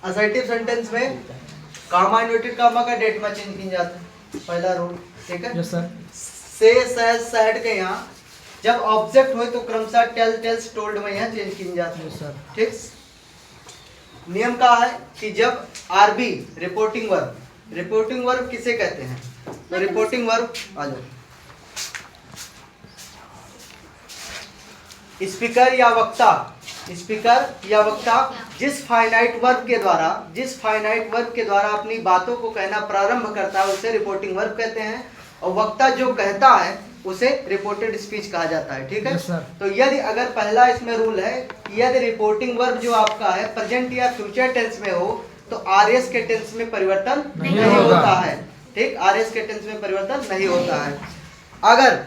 Assertive sentence में कामा inverted कामा का date में चेंज किया जाता है, पहला रूल। ठीक है। Yes sir. से सैज सैड के यहाँ जब ऑब्जेक्ट हो तो क्रमशः टेल टेल्स टोल्ड में यहाँ चेंज की जाती है। Yes sir. ठीक। नियम का है कि जब आरबी रिपोर्टिंग वर्ब किसे कहते हैं, तो रिपोर्टिंग वर्ब आ जाओ, स्पीकर या वक्ता जिस फाइनाइट वर्ब के द्वारा अपनी बातों को कहना प्रारंभ करता है उसे रिपोर्टिंग वर्ब कहते हैं, और वक्ता जो कहता है उसे रिपोर्टेड स्पीच कहा जाता है। ठीक है। yes, तो यदि अगर पहला इसमें रूल है कि यदि रिपोर्टिंग वर्ब जो आपका है प्रेजेंट या फ्यूचर टेंस में हो तो आरएस के टेंस में परिवर्तन नहीं होता है। ठीक, आरएस के टेंस में परिवर्तन नहीं होता है। अगर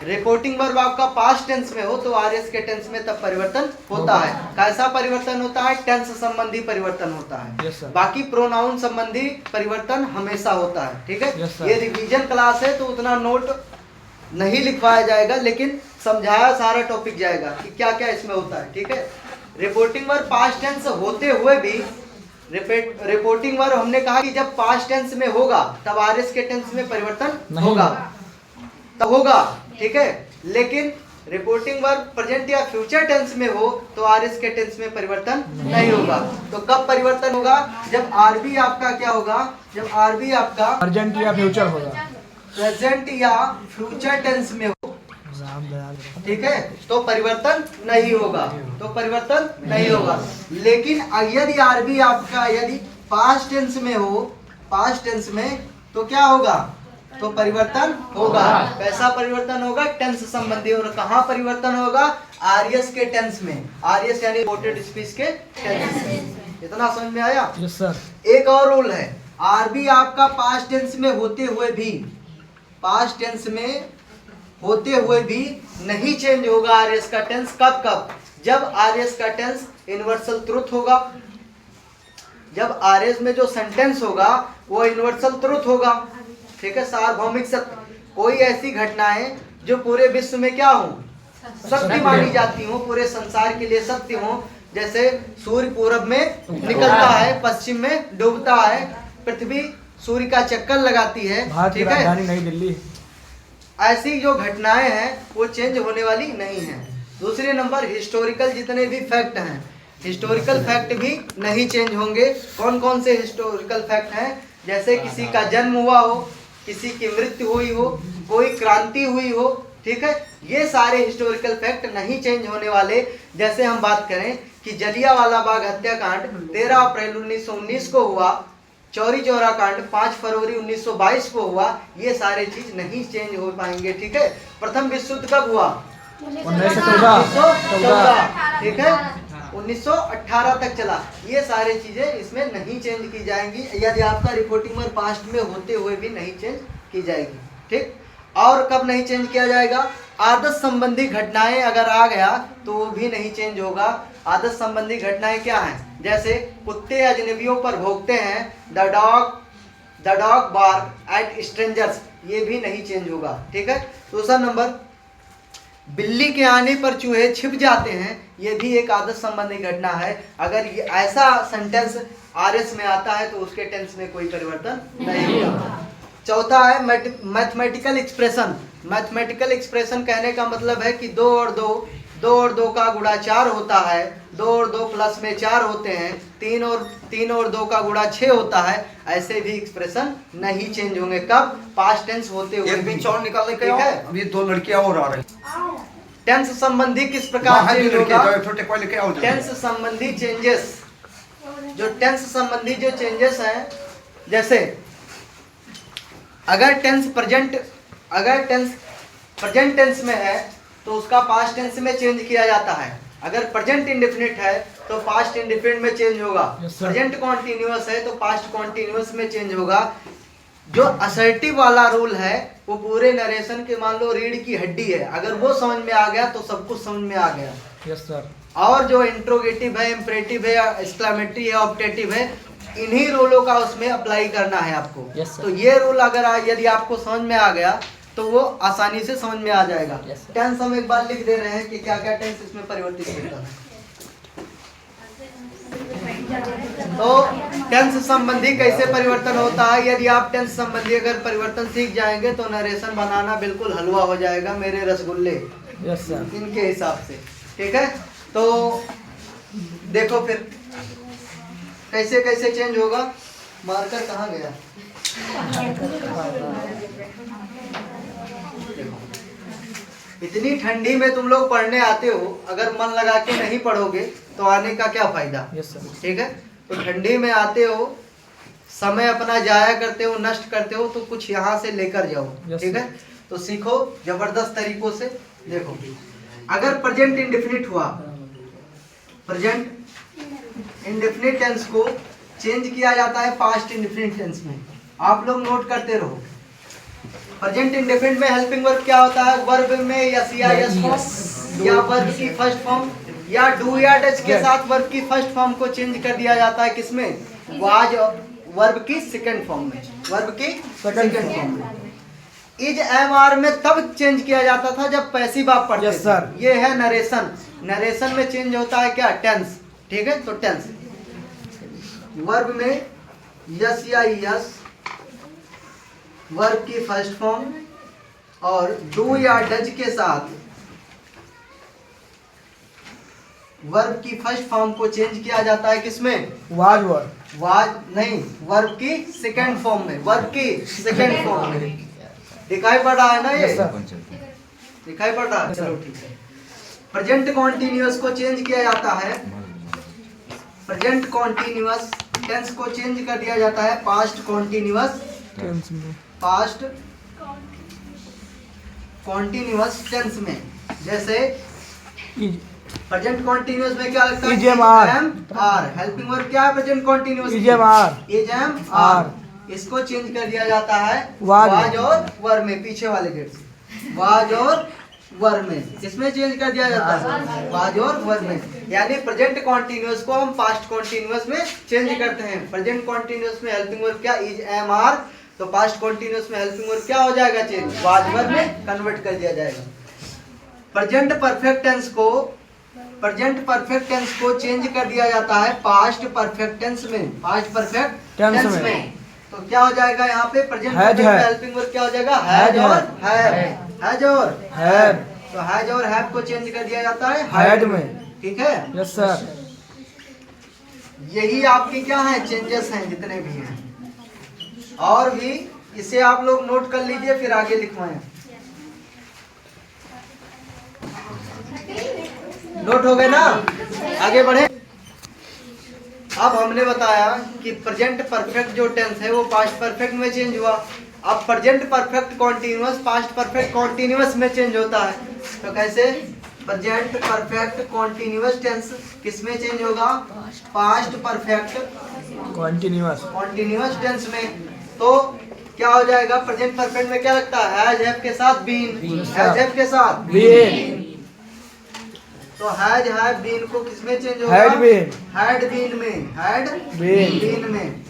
रिपोर्टिंग वर्ब आपका पास्ट टेंस में हो तो आरएस के टेंस में तब परिवर्तन होता है। कैसा परिवर्तन होता है? टेंस संबंधी परिवर्तन होता है। yes, बाकी प्रोनाउन संबंधी परिवर्तन हमेशा होता है। ठीक है। yes, ये रिवीजन क्लास है तो उतना नोट नहीं लिखवाया जाएगा, लेकिन समझाया सारा टॉपिक जाएगा कि क्या क्या इसमें होता है। ठीक है। रिपोर्टिंग वर्ब पास्ट टेंस होते हुए भी रिपोर्टिंग वर्ब हमने कहा कि जब पास्ट टेंस में होगा तब आरएस के टेंस में परिवर्तन होगा, तब होगा। ठीक है। लेकिन रिपोर्टिंग वर्ब प्रेजेंट या फ्यूचर टेंस में हो तो आरएस के टेंस में परिवर्तन नहीं होगा। तो कब परिवर्तन होगा? जब आरबी आपका क्या होगा? जब आरबी आपका प्रेजेंट या फ्यूचर होगा, प्रेजेंट या फ्यूचर टेंस में हो। ठीक है। तो परिवर्तन नहीं होगा, लेकिन यदि आरबी आपका यदि पास्ट टेंस में हो, पास्ट टेंस में, तो क्या होगा? तो परिवर्तन होगा। कैसा परिवर्तन होगा? टेंस संबंधी। और कहाँ परिवर्तन होगा? आरएस के टेंस में। आरएस यानी रिपोर्टेड स्पीच के टेंस में। इतना समझ में आया? Yes sir. एक और रूल है, आरबी आपका पास्ट टेंस में होते हुए भी नहीं चेंज होगा आरएस का टेंस। कब? जब आरएस का टेंस यूनिवर्सल ट्रुथ होगा। जब आरएस में जो सेंटेंस होगा वो यूनिवर्सल ट्रुथ होगा। ठीक है, सार्वभौमिक सत्य। कोई ऐसी घटनाएं जो पूरे विश्व में क्या हो, सत्य मानी जाती हो, पूरे संसार के लिए सत्य हो। जैसे सूर्य पूरब में निकलता है, पश्चिम में डूबता है, पृथ्वी सूर्य का चक्कर लगाती है। ठीक है, राजधानी नई दिल्ली। ऐसी जो घटनाएं हैं वो चेंज होने वाली नहीं है। दूसरे नंबर, हिस्टोरिकल जितने भी फैक्ट हैं, हिस्टोरिकल फैक्ट भी नहीं चेंज होंगे। कौन कौन से हिस्टोरिकल फैक्ट हैं? जैसे किसी का जन्म हुआ हो, किसी की मृत्यु हुई हो, कोई क्रांति हुई हो। ठीक है, ये सारे हिस्टोरिकल फैक्ट नहीं चेंज होने वाले। जैसे हम बात करें कि जलियांवाला बाग हत्याकांड 13 अप्रैल 1919 को हुआ, चौरी चौरा कांड 5 फरवरी 1922 को हुआ, ये सारे चीज नहीं चेंज हो पाएंगे। ठीक है। प्रथम विश्व युद्ध कब हुआ? 1914। ठीक है, 1918 तक चला। ये सारे चीजें इसमें नहीं चेंज की जाएंगी यदि आपका रिपोर्टिंग वर्ब पास्ट में होते हुए भी नहीं चेंज की जाएगी। ठीक। और कब नहीं चेंज किया जाएगा? आदत संबंधी घटनाएं अगर आ गया तो वो भी नहीं चेंज होगा। आदत संबंधी घटनाएं क्या हैं? जैसे कुत्ते अजनबियों पर भौंकते हैं, the dog bark at strangers, ये भी नहीं चेंज होगा। ठीक है। दूसरा नंबर, बिल्ली के आने पर चूहे छिप जाते हैं, ये भी एक आदत संबंधी घटना है। अगर ये ऐसा सेंटेंस आरएस में आता है तो उसके टेंस में कोई परिवर्तन नहीं होगा। चौथा है मैथमेटिकल एक्सप्रेशन। मैथमेटिकल एक्सप्रेशन कहने का मतलब है कि 2 और 2 का गुणा 4 होता है, 2 और 2 प्लस में 4 होते हैं, 3 और 2 का गुणा 6 होता है। ऐसे भी एक्सप्रेशन नहीं चेंज होंगे। कब? पास्ट टेंस होते हुए। एक बीच और निकालने के ठीक है। अभी 2 लड़कियां और आ रही। टेंस संबंधी किस प्रकार चेंज होगा? छोटे कोई लेके आओ। टेंस संबंधी चेंजेस, जो टेंस संबंधी जो चेंजेस हैं, जैसे अगर टेंस प्रेजेंट टेंस में है तो उसका पास्ट टेंस में चेंज किया जाता है। अगर प्रेजेंट इंडेफिनिट है तो पास्ट इंडेफिनिट में चेंज होगा। प्रेजेंट कॉन्टिन्यूअस है तो पास्ट कॉन्टिन्यूअस में चेंज होगा। जो असर्टिव वाला रूल है वो पूरे नरेशन के, मान लो रीढ़ की हड्डी है, अगर वो समझ में आ गया तो सब कुछ समझ में आ गया। Yes sir. और जो इंट्रोगेटिव है, इम्परेटिव है, एक्सक्लेमेटरी है, ऑप्टेटिव है, इन्हीं रूलों का उसमें अप्लाई करना है आपको। yes, तो ये रूल अगर यदि आपको समझ में आ गया तो वो आसानी से समझ में आ जाएगा। yes, टेंस हम एक बार लिख दे रहे हैं कि क्या क्या टेंस इसमें परिवर्तित होता है। तो टेंस संबंधी कैसे परिवर्तन होता है, यदि आप टेंस संबंधी अगर परिवर्तन सीख जाएंगे तो नरेशन बनाना बिल्कुल हलवा हो जाएगा मेरे रसगुल्ले। Yes sir. इनके हिसाब से, ठीक है। तो देखो फिर कैसे कैसे चेंज होगा। मार्कर कहाँ गया? इतनी ठंडी में तुम लोग पढ़ने आते हो, अगर मन लगा के नहीं पढ़ोगे तो आने का क्या फायदा। Yes sir. ठीक है, तो ठंडी में आते हो, समय अपना जाया करते हो, नष्ट करते हो, तो कुछ यहाँ से लेकर जाओ। Yes, ठीक है, तो सीखो जबरदस्त तरीकों से। देखो अगर प्रेजेंट इंडेफिनिट हुआ, प्रेजेंट इंडेफिनिट टेंस को चेंज किया जाता है पास्ट इंडेफिनिट टेंस में। आप लोग नोट करते रहो। प्रेजेंट इंडेफिनिट में हेल्पिंग वर्ब क्या होता है? वर्ब में यस या यस फॉर्म या वर्ब की फर्स्ट फॉर्म या डू या डज के साथ वर्ब की फर्स्ट फॉर्म को चेंज कर दिया जाता है। किसमें? वाज वर्ब की सेकंड फॉर्म में, वर्ब की सेकंड फॉर्म में। इज एम आर में तब चेंज किया जाता था जब पैसिव आप पढ़ते Yes, sir. ये है नरेशन। नरेशन में चेंज होता है क्या? टेंस। ठीक है, तो टेंस वर्ब में यस या यस वर्ब की फर्स्ट फॉर्म और डू या डज के साथ वर्ब की फर्स्ट फॉर्म को चेंज किया जाता है। किसमें? Was verb. वाज नहीं, वर्ब की सेकंड फॉर्म में, वर्ब की सेकंड फॉर्म में। दिखाई पड़ रहा है ना ये? Yes sir. दिखाई पड़ रहा है, चलो ठीक है। प्रेजेंट कॉन्टिन्यूअस को चेंज किया जाता है, प्रेजेंट कॉन्टिन्यूअस टेंस को चेंज कर दिया जाता है पास्ट कॉन्टिन्यूअस टेंस में। पास्ट कॉन्टिन्यूअस टेंस में। जैसे इज प्रेजेंट कॉन्टिन्यूअस में क्या लगता है? Is am are. Are helping verb क्या है present continuous? Is am are. Is am are. इसको चेंज कर दिया जाता है वाज वाज और वर में, पीछे वाले गेट से वाज और वर में। इसमें चेंज कर दिया जाता है वाज और वर में। यानी प्रेजेंट कॉन्टिन्यूअस को हम पास्ट कॉन्टिन्यूअस में चेंज करते हैं। प्रेजेंट कॉन्टिन्यूअस में हेल्पिंग वर्ब क्या? Is am are. तो पास्ट कॉन्टिन्यूअस में हेल्पिंग वर्ब क्या हो जाएगा? चेंज, वाज वर में कन्वर्ट कर दिया जाएगा। प्रेजेंट परफेक्ट टेंस को, प्रेजेंट परफेक्ट टेंस को चेंज कर दिया जाता है पास्ट परफेक्ट टेंस में, पास्ट परफेक्ट टेंस में। तो क्या हो जाएगा यहाँ पे? प्रेजेंट परफेक्ट में हेल्पिंग वर्ब क्या हो जाएगा? हैज और हैव, हैज और हैव। तो हैज और हैव को चेंज कर दिया जाता है हैड में। ठीक है, यस सर। यही आपकी क्या है? चेंजेस हैं जितने भी हैं। और भी इसे आप लोग नोट कर लीजिए, फिर आगे लिखवाएं। नोट हो गए ना? आगे बढ़े। अब हमने बताया कि प्रेजेंट परफेक्ट जो टेंस है वो पास्ट परफेक्ट में चेंज हुआ। अब present perfect continuous past perfect continuous में चेंज होता है। तो कैसे? प्रेजेंट परफेक्ट कॉन्टिन्यूअस टेंस किस में चेंज होगा? Past perfect continuous continuous tense में। तो क्या हो जाएगा? प्रेजेंट परफेक्ट में क्या लगता है? हैज हैव के साथ बीन, हैज हैव के साथ बीन। तो हैज हैव बीन को किस में चेंज होगा? Had been. हैड बीन में, हैड बीन। बीन में।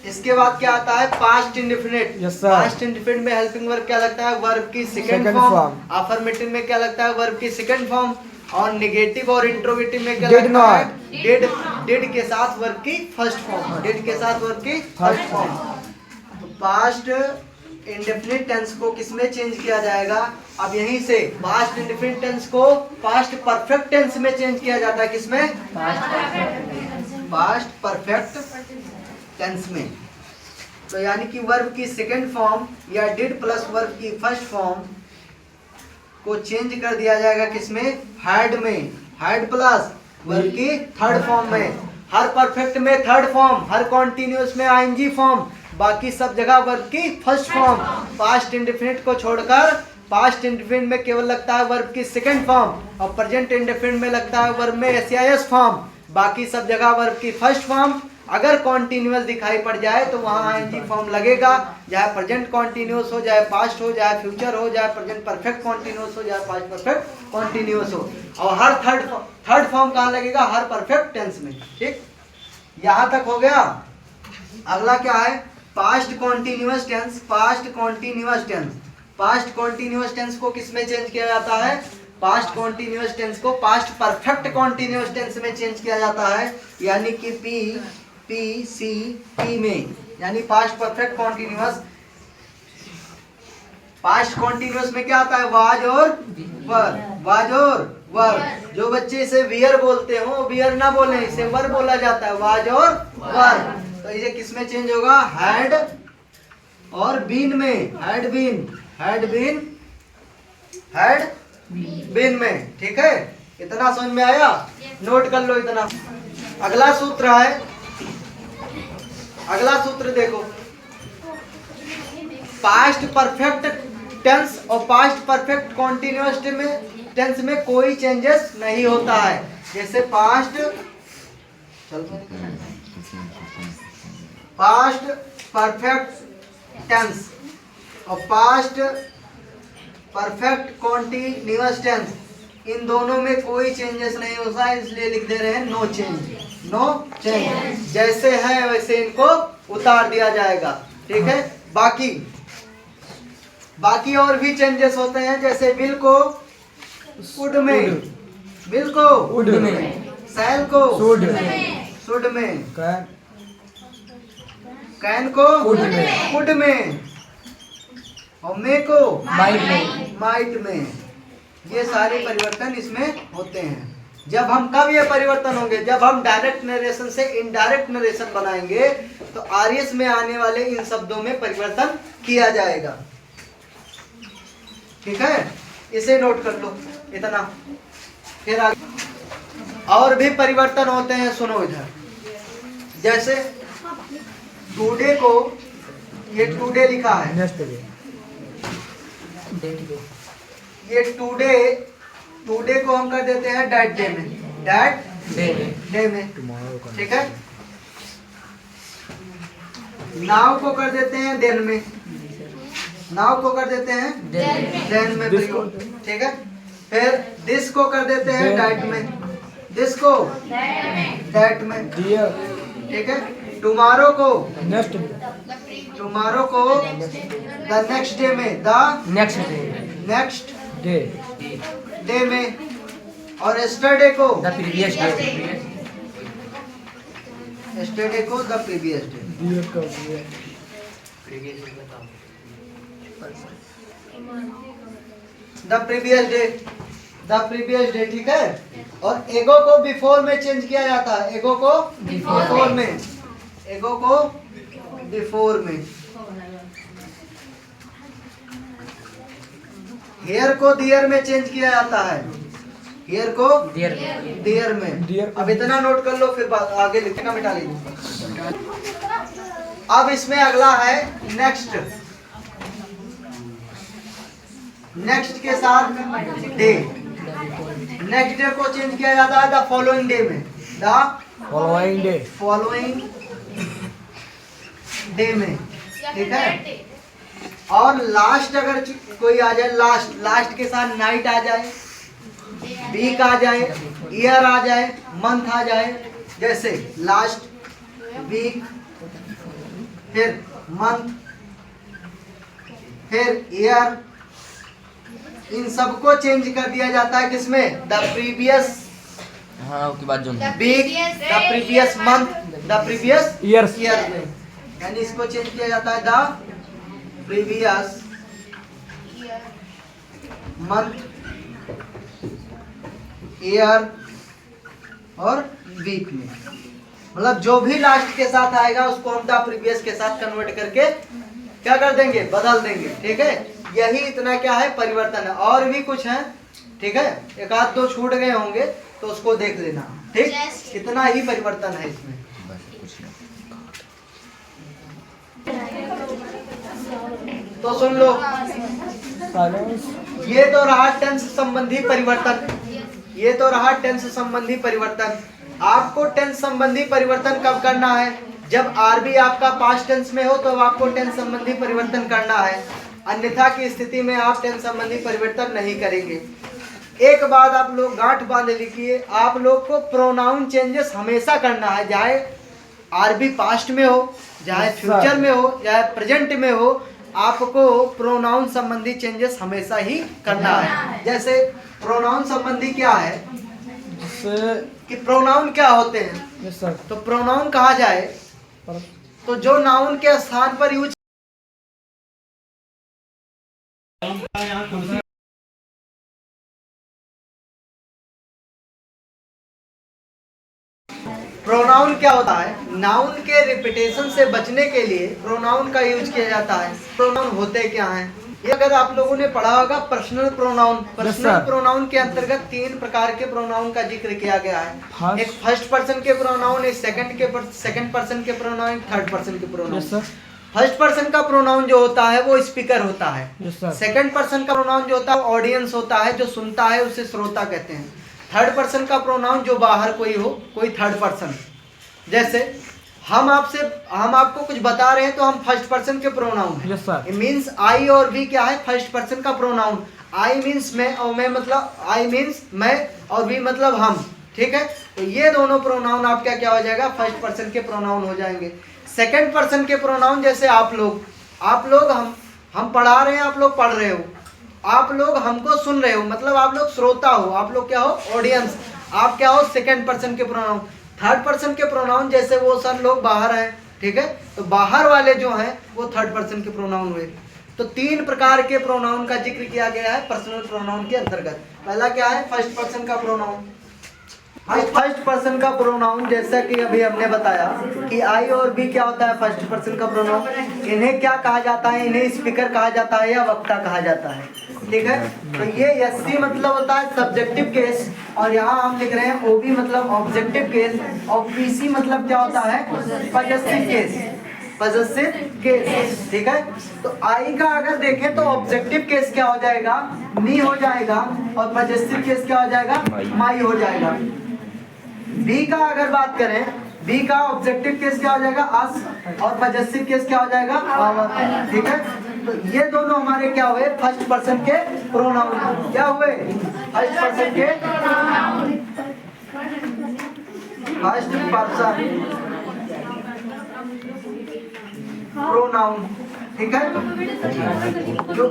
इसके बाद क्या आता है? Past indefinite. Yes sir. Past indefinite में हेल्पिंग वर्ब क्या लगता है? वर्ब की second Second form. form। Affirmative में क्या लगता है? वर्ब की सेकंड फॉर्म। और नेगेटिव और इंट्रोगेटिव में क्या Did लगता not। है? डिड। डिड के साथ वर्ब की फर्स्ट फॉर्म, डिड के साथ वर्ब की फर्स्ट फॉर्म। तो पास्ट इंडेफिनिट टेंस को किसमें चेंज किया जाएगा? अब यहीं से पास्ट इंडेफिनिट टेंस को पास्ट परफेक्ट टेंस में चेंज किया जाता है। किसमें? पास्ट परफेक्ट टेंस में। तो यानी कि वर्ब की सेकंड फॉर्म या डिड प्लस वर्ब की फर्स्ट फॉर्म को चेंज कर दिया जाएगा। किसमें? हैड में। हैड प्लस वर्ब की थर्ड फॉर्म में। हर परफेक्ट में थर्ड फॉर्म, हर कॉन्टिन्यूअस में आईएनजी फॉर्म, बाकी सब जगह वर्ब की फर्स्ट फॉर्म। पास्ट इंडेफिनिट को छोड़कर पास्ट इंडेफिनिट में केवल लगता है वर्ब की सेकंड फॉर्म और प्रेजेंट इंडेफिनिट में लगता है वर्ब में एस या एस फॉर्म, बाकी सब जगह वर्ब की फर्स्ट फॉर्म। अगर कॉन्टिन्यूअस दिखाई पड़ जाए तो वहाँ आईएनजी फॉर्म लगेगा, चाहे प्रेजेंट कॉन्टिन्यूअस हो, चाहे पास्ट हो, चाहे फ्यूचर हो, चाहे प्रेजेंट परफेक्ट कॉन्टिन्यूअस हो, चाहे पास्ट परफेक्ट कॉन्टिन्यूअस हो। और हर थर्ड फॉर्म कहाँ लगेगा? हर परफेक्ट टेंस में। ठीक, यहाँ तक हो गया। अगला क्या है? Past continuous tense. Past continuous tense, past continuous tense को किस में चेंज किया जाता है? पास्ट कॉन्टिन्यूअस टेंस को पास्ट परफेक्ट कॉन्टिन्यूअस टेंस में चेंज किया जाता है, यानी कि पी में, यानी past perfect continuous. Past continuous में क्या आता है? वाज और वर, वाज और वर। जो बच्चे इसे वियर बोलते हो वियर ना बोले, इसे वर बोला जाता है, वाज और वर। तो इसे किस में चेंज होगा? हैड और बीन में, हैड बीन में। ठीक है, इतना समझ में आया? नोट कर लो इतना। अगला सूत्र है, अगला सूत्र देखो, पास्ट परफेक्ट टेंस और पास्ट परफेक्ट कॉन्टिन्यूअस टेंस में कोई चेंजेस नहीं होता है। जैसे पास्ट परफेक्ट टेंस और पास्ट परफेक्ट कॉन्टिन्यूअस टेंस, इन दोनों में कोई चेंजेस नहीं होता है, इसलिए लिख दे रहे हैं नो चेंज। जैसे है वैसे इनको उतार दिया जाएगा। ठीक है, बाकी और भी चेंजेस होते हैं, जैसे विल को वुड में, विल को वुड में, शैल को शुड में, कैन को वुड में, और मे को माइट में। ये सारे परिवर्तन इसमें होते हैं। जब हम कब ये परिवर्तन होंगे? जब हम डायरेक्ट नरेशन से इनडायरेक्ट नरेशन बनाएंगे तो आरएस में आने वाले इन शब्दों में परिवर्तन किया जाएगा। ठीक है, इसे नोट कर लो इतना। फिर आगे और भी परिवर्तन होते हैं, सुनो इधर। जैसे टुडे को, ये टुडे लिखा है, ये टुडे को हम कर देते हैं डैट डे में, डे में। ठीक है, नाउ को कर देते हैं देन में, नाउ को कर देते हैं देन में प्रयोग। ठीक है, फिर दिस को कर देते हैं डैट में, दिस को डैट में। ठीक है, टुमारो को द नेक्स्ट डे में, द नेक्स्ट डे में। और एस्टरडे को the previous day. The previous day. ठीक है, और एगो को बिफोर में चेंज किया जाता है, एगो को बिफोर में। हेयर को दियर में चेंज किया जाता है, हेयर को दियर में। अब इतना नोट कर लो, फिर आगे लिखना मिटा लीजिए। अब इसमें अगला है नेक्स्ट। नेक्स्ट के साथ डे, नेक्स्ट डे को चेंज किया जाता है द फॉलोइंग डे में, द फॉलोइंग डे में। ठीक है, और लास्ट अगर कोई आ जाए, लास्ट के साथ नाइट आ जाए, वीक आ जाए, ईयर आ जाए, मंथ आ जाए। जैसे लास्ट, वीक, फिर मंथ, फिर ईयर, इन सबको चेंज कर दिया जाता है किसमें? The previous week, the previous month, the previous year में। यानी इसको चेंज किया जाता है द प्रीवियस मंथ, ईयर और वीक में। मतलब जो भी लास्ट के साथ आएगा उसको हम द प्रीवियस के साथ कन्वर्ट करके क्या कर देंगे? बदल देंगे। ठीक है, यही इतना क्या है परिवर्तन है। और भी कुछ है, ठीक है, एक आध दो छूट गए होंगे तो उसको देख लेना। ठीक, इतना ही परिवर्तन है इसमें। तो सुन लो, ये तो रहा टेंस संबंधी परिवर्तन, ये तो रहा टेंस संबंधी परिवर्तन। आपको टेंस संबंधी परिवर्तन कब करना है? जब आरबी आपका पास्ट टेंस में हो तो आपको टेंस संबंधी परिवर्तन करना है, अन्यथा की स्थिति में आप टेंस संबंधी परिवर्तन नहीं करेंगे। एक बात आप लोग गांठ बांध लिखिए, आप लोग को प्रोनाउन चेंजेस हमेशा करना है, चाहे आरबी पास्ट में हो, चाहे फ्यूचर में हो, चाहे प्रेजेंट में हो, आपको प्रोनाउन संबंधी चेंजेस हमेशा ही करना है। जैसे प्रोनाउन संबंधी क्या है जिससे कि प्रोनाउन क्या होते हैं। यस सर तो प्रोनाउन कहा जाए पर तो जो नाउन के स्थान पर यूज प्रोनाउन क्या होता है, नाउन के रिपीटेशन से बचने के लिए प्रोनाउन का यूज किया जाता है। प्रोनाउन होते क्या हैं, ये अगर आप लोगों ने पढ़ा होगा personal pronoun. Personal sir. Pronoun के अंतर्गत 3 प्रकार के प्रोनाउन का जिक्र किया गया है। First. एक फर्स्ट पर्सन के प्रोनाउन, एक सेकंड पर्सन के प्रोनाउन, थर्ड पर्सन के pronoun. Yes sir first person का प्रोनाउन जो होता है वो स्पीकर होता है। यस सर सेकंड पर्सन का प्रोनाउन जो होता है ऑडियंस होता है, जो सुनता है उसे श्रोता कहते हैं। थर्ड पर्सन का प्रोनाउन जो बाहर कोई हो, कोई थर्ड पर्सन। जैसे हम आपको कुछ बता रहे हैं तो हम फर्स्ट पर्सन के प्रोनाउन हैं। यस सर मीन्स आई और वी क्या है, फर्स्ट पर्सन का प्रोनाउन। आई मीन्स मैं और मैं मतलब आई मीन्स मैं और वी मतलब हम। ठीक है, तो ये दोनों प्रोनाउन आपका क्या हो जाएगा, फर्स्ट पर्सन के प्रोनाउन हो जाएंगे। सेकंड पर्सन के प्रोनाउन जैसे आप लोग हम पढ़ा रहे हैं, आप लोग पढ़ रहे हो, आप लोग हमको सुन रहे हो, मतलब आप लोग श्रोता हो, आप लोग क्या हो, ऑडियंस। आप क्या हो, सेकंड पर्सन के प्रोनाउन। थर्ड पर्सन के प्रोनाउन जैसे वो सब लोग बाहर हैं, ठीक है, तो बाहर वाले जो हैं वो थर्ड पर्सन के प्रोनाउन हुए। तो 3 प्रकार के प्रोनाउन का जिक्र किया गया है पर्सनल प्रोनाउन के अंतर्गत। पहला क्या है, फर्स्ट पर्सन का प्रोनाउन। फर्स्ट पर्सन का प्रोनाउन जैसा कि अभी हमने बताया कि आई और बी क्या होता है, फर्स्ट पर्सन का प्रोनाउन। इन्हें क्या कहा जाता है, इन्हें स्पीकर कहा जाता है या वक्ता कहा जाता है। ठीक है, तो ये एससी मतलब होता है सब्जेक्टिव केस, और यहाँ हम लिख रहे हैं ओबी मतलब ऑब्जेक्टिव केस, और पीसी मतलब क्या होता है, पजेसिव केस। पजेसिव केस, ठीक है। तो आई का अगर देखें तो ऑब्जेक्टिव केस क्या हो जाएगा, मी हो जाएगा, और पजेसिव केस क्या हो जाएगा, माई हो जाएगा। बी का अगर बात करें, बी का ऑब्जेक्टिव केस क्या हो जाएगा, अस, और पजेसिव केस क्या हो जाएगा, आवर। ठीक है, तो ये दोनों हमारे क्या हुए, फर्स्ट पर्सन के प्रोनाउन। क्या हुए, फर्स्ट पर्सन के फर्स्ट पर्सन प्रोनाउन। ठीक है, जो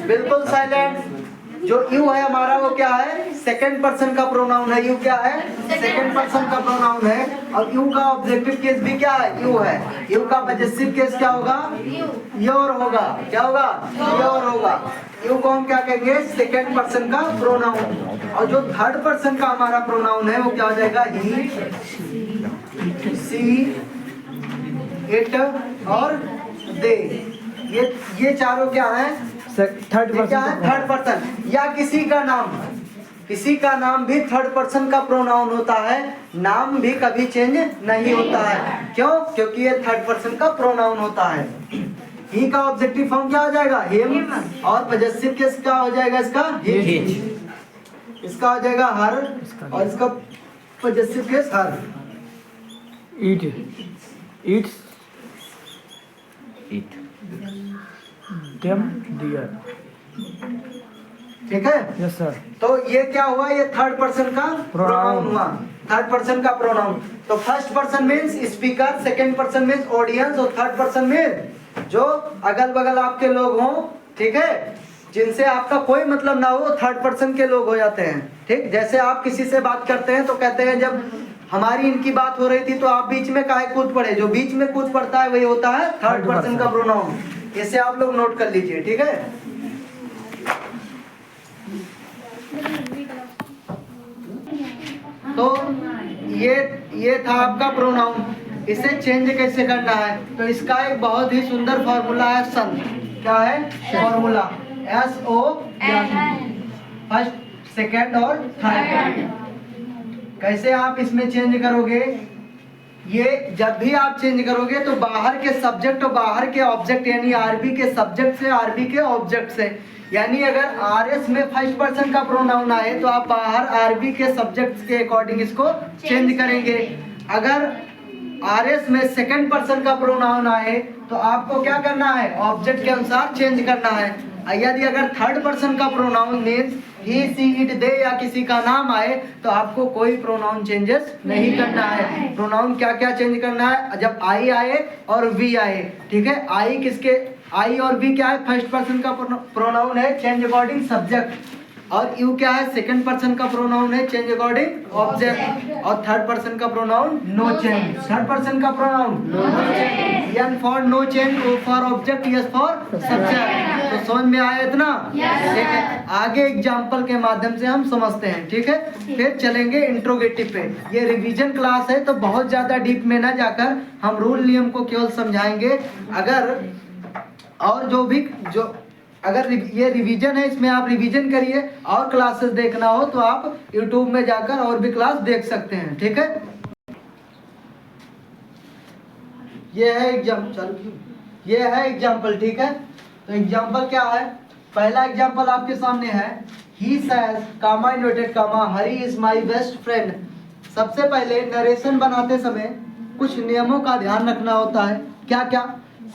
बिल्कुल साइलेंट, जो यू है हमारा वो क्या है, सेकंड पर्सन का प्रोनाउन है। यू क्या है, सेकंड पर्सन का प्रोनाउन है, और यू का ऑब्जेक्टिव केस भी क्या है, यू है। यू का पजेसिव केस क्या होगा, योर होगा। क्या होगा, योर होगा। यू को हम क्या कहेंगे, सेकंड पर्सन का प्रोनाउन। और जो थर्ड पर्सन का हमारा प्रोनाउन है वो क्या हो जाएगा, ही, सी, इट और दे। ये चारों क्या है, थर्ड क्या है, थर्ड पर्सन। या किसी का नाम भी थर्ड पर्सन का प्रोनाउन होता है। नाम भी कभी चेंज नहीं होता है। क्यों, क्योंकि ये थर्ड पर्सन का प्रोनाउन होता है। ही का ऑब्जेक्टिव फॉर्म क्या हो जाएगा, हिम, और पजेसिव केस क्या हो जाएगा इसका, हिज। इसका हो जाएगा हर, और इसका पजेसिव केस हर। ईट, ईट्स, ईट, देम, डियर। ठीक है, यस सर तो ये क्या हुआ, ये थर्ड पर्सन का प्रोनाउन हुआ, थर्ड पर्सन का प्रोनाउन। तो first person means speaker, second person means audience, और थर्ड पर्सन मीन्स जो अगल बगल आपके लोग हों, ठीक है, जिनसे आपका कोई मतलब ना हो, थर्ड पर्सन के लोग हो जाते हैं। ठीक, जैसे आप किसी से बात करते हैं तो कहते हैं जब हमारी इनकी बात हो रही थी तो आप बीच में काहे कूद पड़े, जो बीच में कूद पड़ता है वही होता है थर्ड पर्सन का प्रोनाउन। इसे आप लोग नोट कर लीजिए, ठीक है। तो ये था आपका प्रोनाउन। इसे चेंज कैसे करना है, तो इसका एक बहुत ही सुंदर फॉर्मूला है, सन। क्या है फॉर्मूला, SO, फर्स्ट, सेकंड और थर्ड। कैसे आप इसमें चेंज करोगे, ये जब भी आप चेंज करोगे तो बाहर के सब्जेक्ट और बाहर के ऑब्जेक्ट, यानी आरबी के सब्जेक्ट से आरबी के ऑब्जेक्ट से, यानी अगर आरएस में फर्स्ट पर्सन का प्रोनाउन आए तो आप बाहर आरबी के सब्जेक्ट के अकॉर्डिंग इसको चेंज करेंगे। अगर आरएस में सेकंड पर्सन का प्रोनाउन आए तो आपको क्या करना है, ऑब्जेक्ट के अनुसार चेंज करना है। यदि अगर थर्ड पर्सन का pronoun means he, she, it, they या किसी का नाम आए तो आपको कोई प्रोनाउन चेंजेस नहीं करना है। प्रोनाउन क्या क्या चेंज करना है, जब आई आए और वी आए, ठीक है। आई किसके, आई और वी क्या है, फर्स्ट पर्सन का प्रोनाउन है, चेंज अकॉर्डिंग सब्जेक्ट। और यू क्या है, सेकंड पर्सन का प्रोनाउन है चेंज अकॉर्डिंग ऑब्जेक्ट, और थर्ड पर्सन का pronoun no change. Third person का pronoun no change, N for no change, O for object, S for subject. तो समझ में आया इतना? ठीक है, आगे एग्जांपल के माध्यम से हम समझते हैं। ठीक है, फिर चलेंगे इंट्रोगेटिव पे। ये रिवीजन क्लास है तो बहुत ज्यादा डीप में ना जाकर हम रूल नियम को केवल समझाएंगे। अगर ये रिवीजन है, इसमें आप रिवीजन करिए, और क्लासेस देखना हो तो आप यूट्यूब में जाकर और भी क्लास देख सकते हैं। ठीक है, ये है एग्जाम्पल। ठीक है, तो एग्जाम्पल क्या है? पहला एग्जाम्पल आपके सामने है, he says comma inverted comma Hari is my best friend. सबसे पहले नरेशन बनाते समय कुछ नियमों का ध्यान रखना होता है। क्या क्या?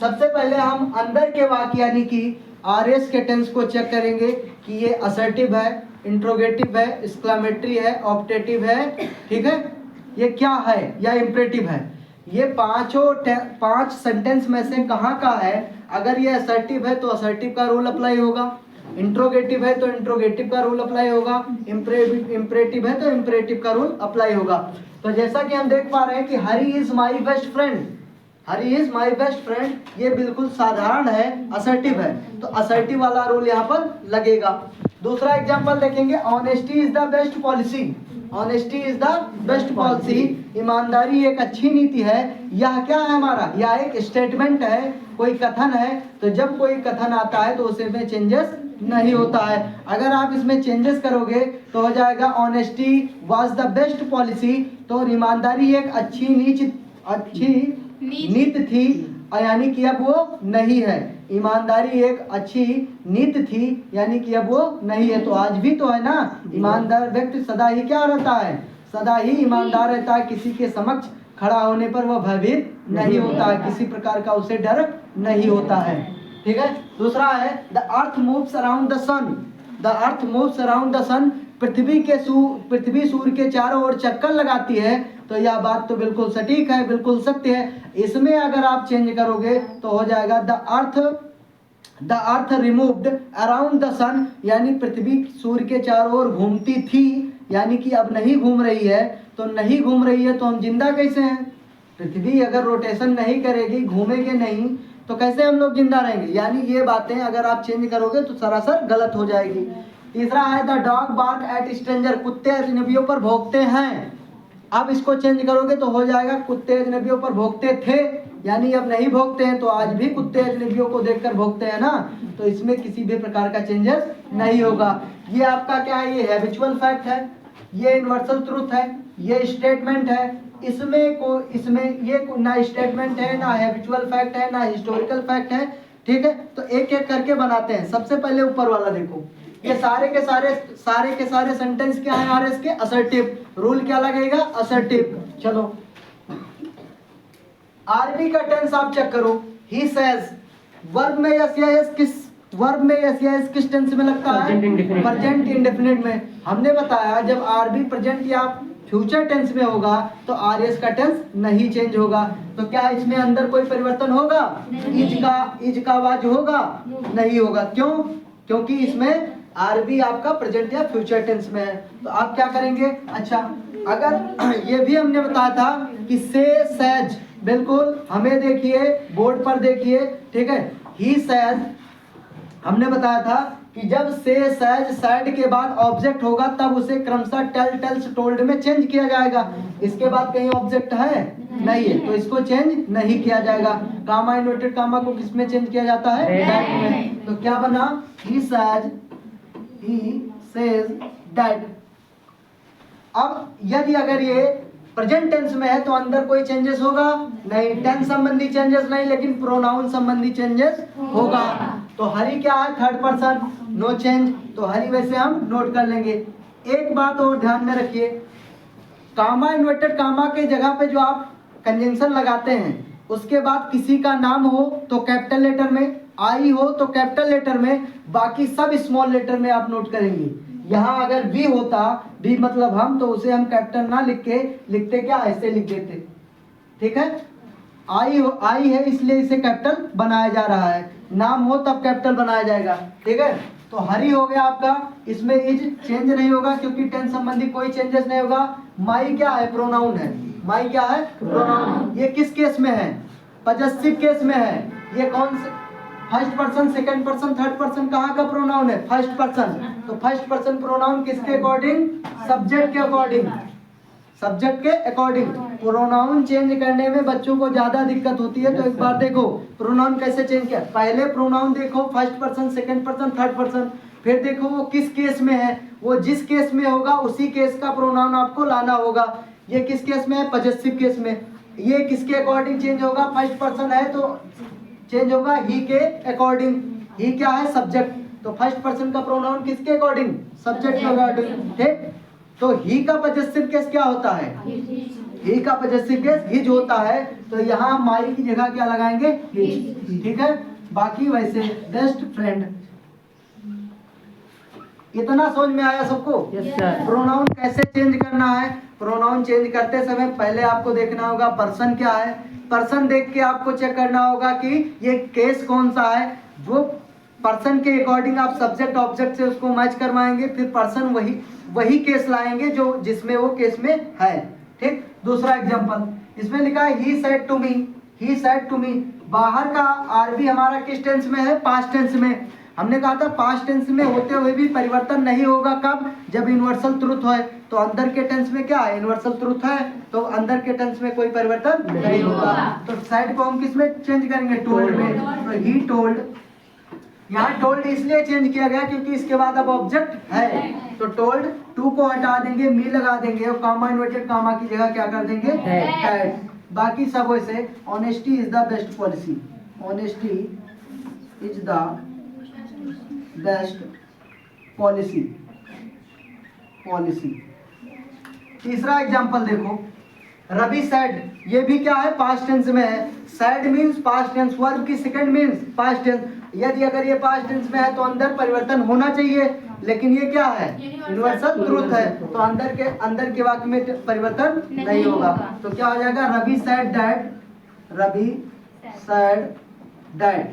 सबसे पहले हम अंदर के वाक्य यानी कि आरएस के टेंस को चेक करेंगे कि ये असर्टिव है, इंट्रोगेटिव है, एक्सक्लेमेटरी है, ऑप्टेटिव है। ठीक है, ये क्या है या इंपरेटिव है। ये पांच सेंटेंस में से कहाँ का है? अगर ये असर्टिव है तो असर्टिव का रूल अप्लाई होगा, इंट्रोगेटिव है तो इंट्रोगेटिव का रूल अप्लाई होगा, इंपरेटिव है तो इंपरेटिव का रूल अप्लाई होगा। तो जैसा कि हम देख पा रहे हैं कि Hari is my best friend, Hari is my best friend, ये बिल्कुल साधारण है, असर्टिव है, तो असर्टिव वाला रूल यहाँ पर लगेगा। दूसरा एग्जांपल देखेंगे, honesty is the best policy. Honesty is the best policy, ईमानदारी एक अच्छी नीति है। यह क्या है हमारा? यह एक स्टेटमेंट है, कोई कथन है। तो जब कोई कथन आता है तो उसमें चेंजेस नहीं होता है। अगर आप इसमें चेंजेस करोगे तो हो जाएगा honesty was the best policy, तो ईमानदारी एक अच्छी नीति थी, यानी कि अब वो नहीं है। ईमानदारी एक अच्छी नीति थी यानी कि अब वो नहीं है। तो आज भी तो है ना, ईमानदार व्यक्ति सदा ही क्या रहता है? सदा ही ईमानदार रहता है। किसी के समक्ष खड़ा होने पर वह भयभीत नहीं होता है, किसी प्रकार का उसे डर नहीं होता है। ठीक है, दूसरा है the earth moves around the sun. The earth moves around the sun, पृथ्वी सूर्य के चारों ओर चक्कर लगाती है। तो यह बात तो बिल्कुल सटीक है, बिल्कुल सत्य है। इसमें अगर आप चेंज करोगे तो हो जाएगा the earth removed around the sun, यानी पृथ्वी सूर्य के चारों ओर घूमती थी, यानी कि अब नहीं घूम रही है। तो नहीं घूम रही है तो हम जिंदा कैसे हैं? पृथ्वी अगर रोटेशन नहीं करेगी, घूमेंगे नहीं, तो कैसे हम लोग जिंदा रहेंगे? यानी ये बातें अगर आप चेंज करोगे तो सरासर गलत हो जाएगी। तीसरा है the dog bark at stranger, कुत्ते अजनबियों पर भौंकते हैं। अब इसको चेंज करोगे तो हो जाएगा कुत्ते अजनबियों पर भौंकते थे, यानी अब नहीं भौंकते हैं। तो आज भी कुत्ते अजनबियों को देखकर भौंकते हैं ना, तो इसमें किसी भी प्रकार का चेंजेस नहीं होगा। ये आपका क्या है? ये हैबिचुअल फैक्ट है, ये यूनिवर्सल ट्रुथ है, ये स्टेटमेंट है। इसमें ये ना स्टेटमेंट है, ना हैबिचुअल फैक्ट है, ना हिस्टोरिकल फैक्ट है। ठीक है, तो एक एक करके बनाते हैं। सबसे पहले ऊपर वाला देखो, ये सारे के सारे सेंटेंस क्या है आरएस के? असर्टिव। रूल क्या लगेगा? असर्टिव। चलो आरबी का टेंस आप चेक करो। ही सेज, वर्ब में यस या यस किस टेंस में लगता है? प्रेजेंट इंडेफिनिट में। हमने बताया जब आरबी प्रेजेंट या फ्यूचर टेंस में होगा तो आरएस का टेंस नहीं चेंज होगा। तो क्या इसमें अंदर कोई परिवर्तन होगा? इज का वाज होगा? नहीं होगा। क्यों? क्योंकि इसमें आरबी आपका प्रेजेंट या फ्यूचर टेंस में है। तो आप क्या करेंगे? अच्छा, अगर ये भी हमने बताया था कि से सेज, बिल्कुल हमें देखिए बोर्ड पर देखिए। ठीक है, ही सेज हमने बताया था कि जब से सेज सेड के बाद ऑब्जेक्ट होगा तब उसे क्रमशः टेल टेल्स टोल्ड में चेंज किया जाएगा। इसके बाद कहीं ऑब्जेक्ट है नहीं है, तो इसको चेंज नहीं किया जाएगा। कामा इन्वर्टेड कामा को किस में चेंज किया जाता है? दैट में। तो क्या बना? He says that. अब यदि अगर ये प्रेजेंट टेंस में है तो अंदर कोई चेंजेस होगा नहीं, टेंस संबंधी चेंजेस नहीं, लेकिन प्रोनाउन संबंधी चेंजेस होगा। तो हरी क्या है? Third person, no change. तो हरी वैसे हम नोट कर लेंगे। एक बात और ध्यान में रखिए, कामा इन्वर्टेड कामा के जगह पे जो आप कंजंक्शन लगाते हैं उसके बाद किसी का नाम हो तो कैपिटल लेटर में, आई हो तो कैपिटल लेटर में, बाकी सब स्मॉल लेटर में आप नोट करेंगे। यहाँ अगर बी होता, बी मतलब हम, तो उसे हम कैपिटल ना लिखते क्या? ऐसे लिख देते। ठीक है, आई है इसलिए इसे कैपिटल बनाया जा रहा है। नाम हो तब कैपिटल बनाया जाएगा। ठीक है, तो हरी हो गया आपका, इसमें इज चेंज नहीं होगा क्योंकि टेंस संबंधी कोई चेंजेस नहीं होगा। माई क्या है? प्रोनाउन है। माई क्या है? प्रोनाउन। ये किस केस में है? पॉजेसिव केस में है। ये कौन से? First person, second person, third person, कहाँ का प्रोनाउन है? First person. तो फर्स्ट पर्सन प्रोनाउन किसके अकॉर्डिंग? सब्जेक्ट के अकॉर्डिंग। सब्जेक्ट के अकॉर्डिंग प्रोनाउन चेंज करने में बच्चों को ज्यादा दिक्कत होती है। तो एक बार देखो प्रोनाउन कैसे चेंज किया। पहले प्रोनाउन देखो first person, second person, third person, फिर देखो वो किस केस में है। वो जिस केस में होगा उसी केस का प्रोनाउन आपको लाना होगा। ये किस केस में है? पॉजेसिव केस में। ये किसके अकॉर्डिंग चेंज होगा? फर्स्ट पर्सन है तो चेंज होगा ही के अकॉर्डिंग। ही क्या है? सब्जेक्ट। तो फर्स्ट पर्सन का प्रोनाउन किसके अकॉर्डिंग? सब्जेक्ट के अकॉर्डिंग। ठीक। तो ही का पॉजेसिव केस क्या होता है? ही का पॉजेसिव केस हिज होता है। तो यहाँ माई की जगह क्या लगाएंगे? हिज। ठीक है। बाकी वैसे बेस्ट फ्रेंड। इतना समझ में आया सबको? Yes sir. प्रोनाउन कैसे चेंज करना है? प्रोनाउन चेंज करते समय पहले आपको देखना होगा पर्सन क्या है। पर्सन देख के आपको चेक करना होगा कि ये केस कौन सा है। जो पर्सन के अकॉर्डिंग आप सब्जेक्ट ऑब्जेक्ट से उसको मैच करवाएंगे, फिर पर्सन वही केस लाएंगे जो जिसमें वो केस में है। ठीक। दूसरा एग्जांपल इसमें लिखा है he said to me. He said to me. बाहर का आरबी हमारा किस टेंस में है? पास्ट टेंस में। हमने कहा था पास्ट टेंस में होते हुए भी परिवर्तन नहीं होगा। कब? जब यूनिवर्सल ट्रुथ है। तो अंदर के टेंस में क्या है? यूनिवर्सल ट्रुथ है, तो अंदर के टेंस में कोई परिवर्तन नहीं होगा। तो साइड को हम किस में चेंज करेंगे? टोल्ड में। तो ही टोल्ड। यहाँ टोल्ड इसलिए चेंज किया गया क्योंकि इसके बाद अब ऑब्जेक्ट है। तो टोल्ड टू को हटा देंगे, मी लगा देंगे और कामा इन्वर्टेड कामा की जगह क्या कर देंगे? हैड। बाकी सब वैसे honesty is the best policy. Honesty is the best policy. Policy. तीसरा एग्जांपल देखो, रवि सैड। ये भी क्या है? पास्ट टेंस में है। Said means past tense, verb की सेकंड मींस पास्ट टेंस। यदि अगर ये पास्ट टेंस में है तो अंदर परिवर्तन होना चाहिए, लेकिन ये क्या है? यूनिवर्सल ट्रुथ है। तो अंदर के वाक्य में परिवर्तन नहीं होगा। तो क्या हो जाएगा? Ravi said dad. Ravi said dad.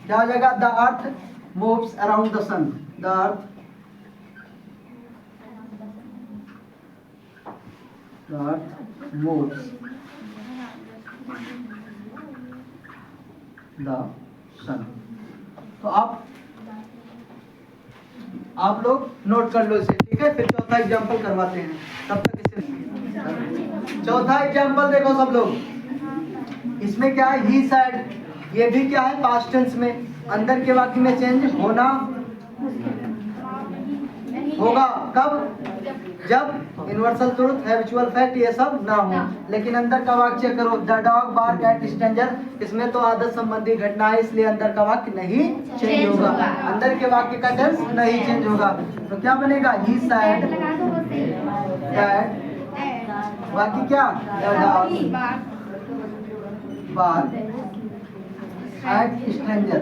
क्या हो जाएगा? The earth moves around the sun. The earth moves the sun। तो आप लोग नोट कर लो इसे। ठीक है। फिर चौथा एग्जांपल करवाते हैं। तब तक इसे चौथा एग्जांपल देखो सब लोग। इसमें क्या है? ही सैड। ये भी क्या है? पास्ट टेंस में। अंदर के वाक्य में चेंज होना होगा। कब? जब यूनिवर्सल ट्रुथ, हैबिचुअल फैक्ट ये सब ना हो। लेकिन अंदर का वाक्य चेक करो। The dog bark at stranger. इसमें तो आदत संबंधी घटना है, इसलिए अंदर का वाक्य नहीं चेंज होगा। अंदर के वाक्य का टेंस नहीं चेंज होगा। तो क्या बनेगा? He said that. बाकी क्या? The dog bark at stranger.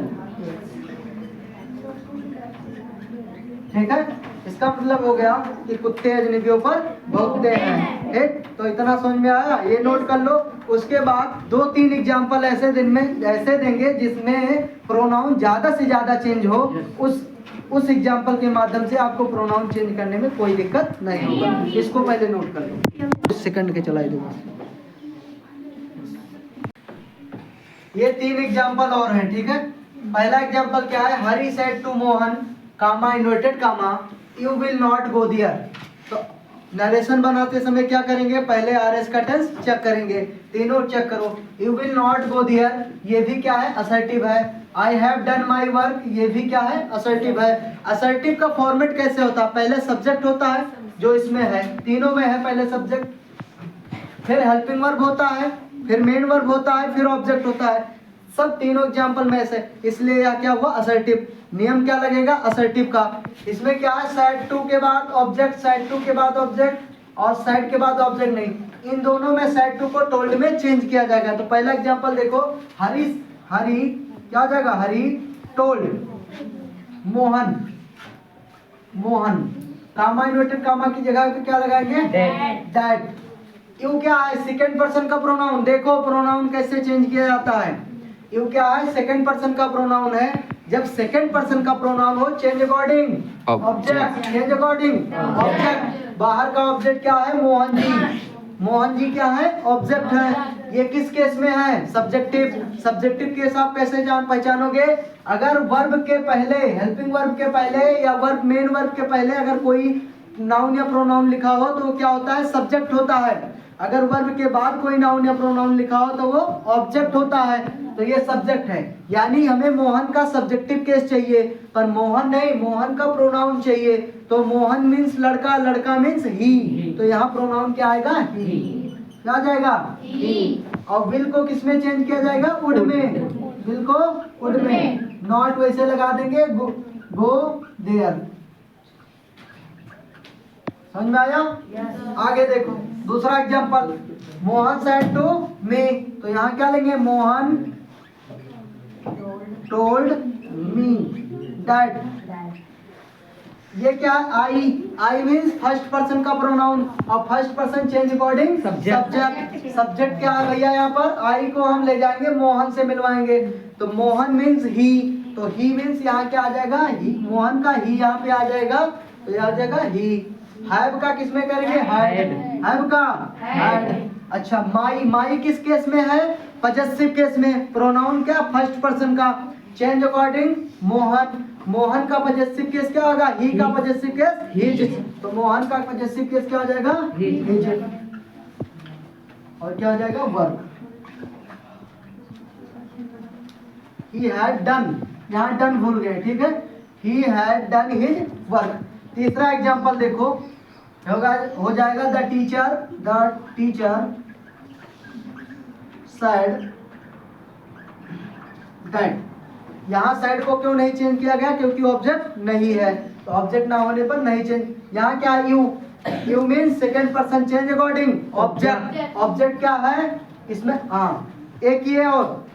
ठीक है। इसका मतलब हो गया कि कुत्ते अजनबियों पर भौंकते हैं। ठीक। तो इतना समझ में आया? ये नोट कर लो। उसके बाद 2-3 एग्जांपल ऐसे देंगे जिसमें प्रोनाउन ज्यादा से ज्यादा चेंज हो। उस एग्जांपल के माध्यम से आपको प्रोनाउन चेंज करने में कोई दिक्कत नहीं होगा। इसको पहले नोट कर लो। कुछ सेकंड के चलाई दो। ये 3 एग्जांपल और हैं। ठीक है। पहला एग्जांपल क्या है? Hari said to Mohan, comma inverted comma, you will not go there. तो नरेशन बनाते समय क्या करेंगे? पहले आरएस का टेंस चेक करेंगे। तीनों चेक करो। You will not go there, ये भी क्या है? असर्टिव है। I have done my work, ये भी क्या है? असर्टिव है। असर्टिव का फॉर्मेट कैसे होता है? पहले सब्जेक्ट होता है जो इसमें है, तीनों में है। पहले सब्जेक्ट, फिर हेल्पिंग वर्ब होता है, फिर मेन वर्ब होता है, फिर ऑब्जेक्ट होता है। सब तीनों एग्जाम्पल में से, इसलिए यह क्या हुआ? असर्टिव। नियम क्या लगेगा? असर्टिव का। इसमें क्या है? साइड टू के बाद ऑब्जेक्ट, साइड टू के बाद ऑब्जेक्ट और साइड के बाद ऑब्जेक्ट नहीं। इन दोनों में साइड टू को टोल्ड में चेंज किया जाएगा। तो पहला एग्जांपल देखो, हरी क्या हो जाएगा? हरी told Mohan. Mohan comma inverted कामा की जगह पे क्या लगाएंगे? दैट। यू क्या है? सेकंड पर्सन का प्रोनाउन। देखो प्रोनाउन कैसे चेंज किया जाता है। यू क्या है? सेकंड पर्सन का प्रोनाउन है। जब सेकंड पर्सन का प्रोनाउन हो change according object, change according object. बाहर का ऑब्जेक्ट क्या है? मोहन जी। मोहन जी क्या है? ऑब्जेक्ट है। ये किस केस में है? सब्जेक्टिव। सब्जेक्टिव केस आप कैसे पहचानोगे? अगर वर्ब के पहले, हेल्पिंग वर्ब के पहले या वर्ब मेन वर्ब के पहले अगर कोई नाउन या प्रोनाउन लिखा हो तो वो क्या होता है? सब्जेक्ट होता है। अगर वर्ब के बाद कोई नाउन या प्रोनाउन लिखा हो तो वो ऑब्जेक्ट होता है। तो ये सब्जेक्ट है, यानी हमें मोहन का सब्जेक्टिव केस चाहिए, पर मोहन नहीं, मोहन का प्रोनाउन चाहिए। तो मोहन मीन्स लड़का, लड़का मीन्स ही, तो यहाँ प्रोनाउन क्या आएगा? ही। क्या आ जाएगा? ही। और विल को किस में चेंज किया जाएगा? वुड में। विल को वुड में। नॉट वैसे लगा देंगे, गो देयर। समझ में आया? आगे देखो दूसरा example, Mohan said to me, तो यहाँ क्या लेंगे? Mohan told me that. ये क्या? I. I means first person का प्रोनाउन, और first person change according subject. Subject क्या है भैया? यहाँ पर आई को हम ले जाएंगे मोहन से मिलवाएंगे, तो मोहन मीन्स ही, तो ही मीन्स यहाँ क्या आ जाएगा? ही। मोहन का ही यहाँ पे आ जाएगा, तो यहाँ आ जाएगा ही। हैव का किस में करेंगे? हैड। हैव का हैड। अच्छा, माई, माई किस केस में है? पजेसिव केस में। प्रोनाउन क्या? फर्स्ट पर्सन का, चेंज अकॉर्डिंग मोहन। मोहन का पजेसिव केस क्या होगा? ही का पजेसिव केस हिज, तो मोहन का पजेसिव केस क्या हो जाएगा? हिज। और क्या हो जाएगा? वर्क। ही हैड डन, यहाँ डन भूल गए, ठीक है? He had done his work. तीसरा एग्जांपल देखो, हो जाएगा द टीचर said दैट। यहाँ साइड को क्यों नहीं चेंज किया गया? क्योंकि ऑब्जेक्ट नहीं है, तो ऑब्जेक्ट ना होने पर नहीं चेंज। यहाँ क्या? You. You mean second person change according object. Object क्या है इसमें? हाँ, एक ये, और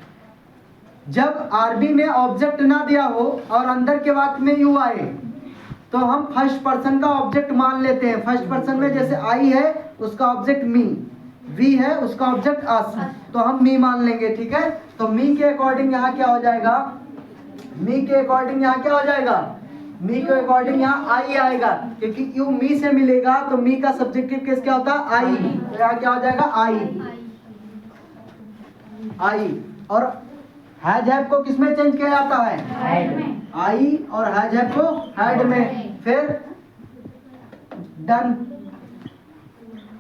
जब आरबी में ऑब्जेक्ट ना दिया हो और अंदर के वाक्य में यू आए तो हम फर्स्ट पर्सन का ऑब्जेक्ट मान लेते हैं। फर्स्ट पर्सन में जैसे आई है उसका ऑब्जेक्ट मी, वी है उसका ऑब्जेक्ट अस, तो हम मी मान लेंगे, ठीक है? तो मी के अकॉर्डिंग यहाँ क्या हो जाएगा? मी के अकॉर्डिंग यहाँ क्या हो जाएगा? मी के अकॉर्डिंग यहाँ आई आएगा, क्योंकि यू मी से मिलेगा तो मी का सब्जेक्टिव केस क्या होता है? आई। तो यहाँ क्या हो जाएगा? आई। आई। और हैज हैव को किसमें चेंज किया जाता है? हैड में। आई और हैज हैव को हैड में। फिर डन।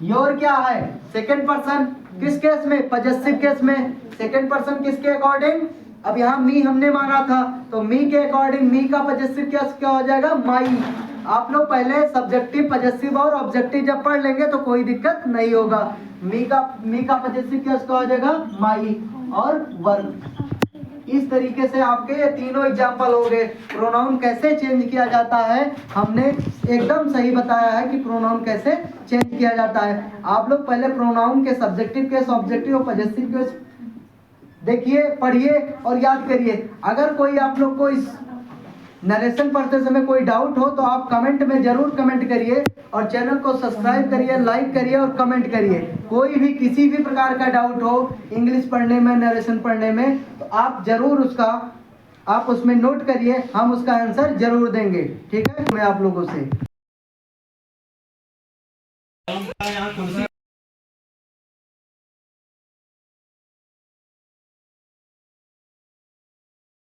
योर क्या है? सेकंड पर्सन, किस केस में? पजेसिव केस में। सेकंड पर्सन किसके अकॉर्डिंग? अब यहाँ मी हमने माना था, तो मी के अकॉर्डिंग मी का पजेसिव केस क्या हो जाएगा? माई। आप लोग पहले सब्जेक्टिव, पजेसिव और ऑब्जेक्टिव जब पढ़ लेंगे तो कोई दिक्कत नहीं होगा। मी का पजेसिव केस क्या हो जाएगा? माई और वर्क। इस तरीके से आपके ये तीनों एग्जाम्पल हो गए। प्रोनाउन कैसे चेंज किया जाता है हमने एकदम सही बताया है कि प्रोनाउन कैसे चेंज किया जाता है। आप लोग पहले प्रोनाउन के सब्जेक्टिव केस, ऑब्जेक्टिव और पजेसिव केस देखिए, पढ़िए और याद करिए। अगर कोई आप लोग को इस नरेशन पढ़ते समय कोई डाउट हो तो आप कमेंट में जरूर कमेंट करिए, और चैनल को सब्सक्राइब करिए, लाइक करिए और कमेंट करिए। कोई भी किसी भी प्रकार का डाउट हो इंग्लिश पढ़ने में, नरेशन पढ़ने में, तो आप जरूर आप उसमें नोट करिए, हम उसका आंसर जरूर देंगे, ठीक है? मैं आप लोगों से